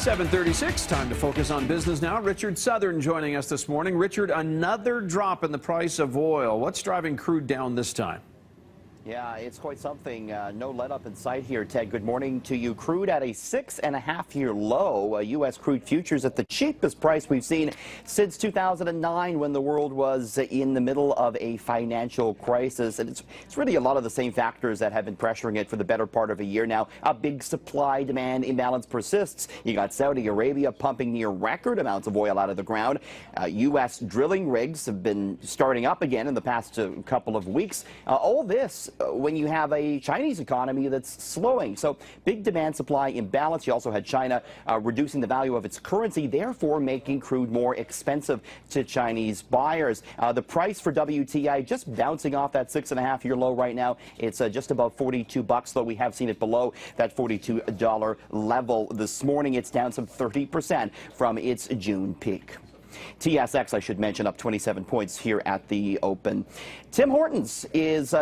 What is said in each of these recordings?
7:36, time to focus on business now. Richard Southern joining us this morning. Richard, another drop in the price of oil. What's driving crude down this time? Yeah, it's quite something. No let-up in sight here, Ted. Good morning to you. Crude at a 6.5-year low. U.S. crude futures at the cheapest price we've seen since 2009, when the world was in the middle of a financial crisis. And it's really a lot of the same factors that have been pressuring it for the better part of a year now. A big supply-demand imbalance persists. You got Saudi Arabia pumping near record amounts of oil out of the ground. U.S. drilling rigs have been starting up again in the past couple of weeks. All this when you have a Chinese economy that's slowing. So big demand-supply imbalance. You also had China reducing the value of its currency, therefore making crude more expensive to Chinese buyers. The price for WTI just bouncing off that 6.5-year low right now. It's just above $42, though we have seen it below that $42 level this morning. It's down some 30% from its June peak. TSX, I should mention, up 27 points here at the open. Tim Hortons is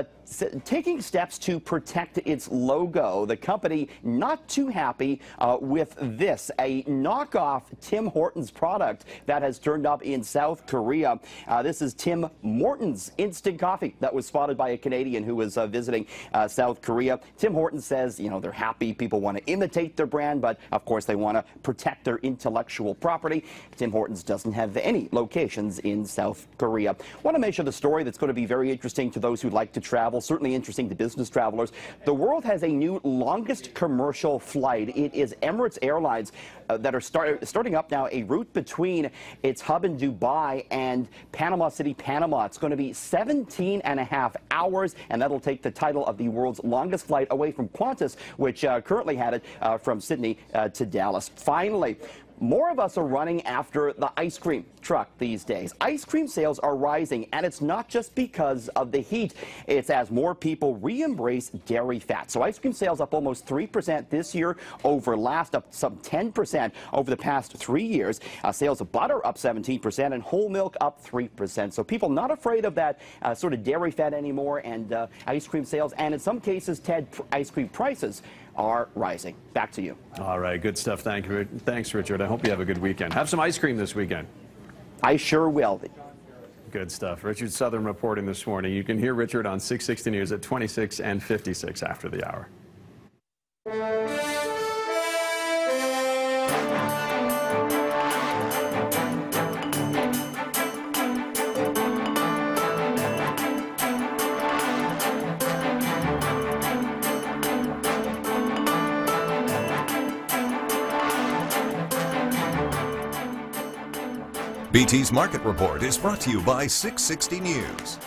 taking steps to protect its logo. The company not too happy with this, a knockoff Tim Hortons product that has turned up in South Korea. This is Tim Hortons instant coffee that was spotted by a Canadian who was visiting South Korea. Tim Hortons says, you know, they're happy people want to imitate their brand, but of course they want to protect their intellectual property. Tim Hortons doesn't have any locations in South Korea. Want to mention the story that's going to be very interesting to those who like to travel, certainly interesting to business travelers. The world has a new longest commercial flight. It is Emirates Airlines that are starting up now a route between its hub in Dubai and Panama City, Panama. It's going to be 17.5 hours, and that'll take the title of the world's longest flight away from Qantas, which currently had it from Sydney to Dallas. Finally, more of us are running after the ice cream truck these days. Ice cream sales are rising, and it's not just because of the heat. It's as more people re-embrace dairy fat. So ice cream sales up almost 3% this year over last, up some 10% over the past 3 years. Sales of butter up 17% and whole milk up 3%. So people not afraid of that sort of dairy fat anymore, and ice cream sales, and in some cases, Ted, ice cream prices are rising. Back to you. All right, good stuff. Thank you. Thanks, Richard. I hope you have a good weekend. Have some ice cream this weekend. I sure will. Good stuff. Richard Southern reporting this morning. You can hear Richard on 660 News at 26 and 56 after the hour. BT's Market Report is brought to you by 660 News.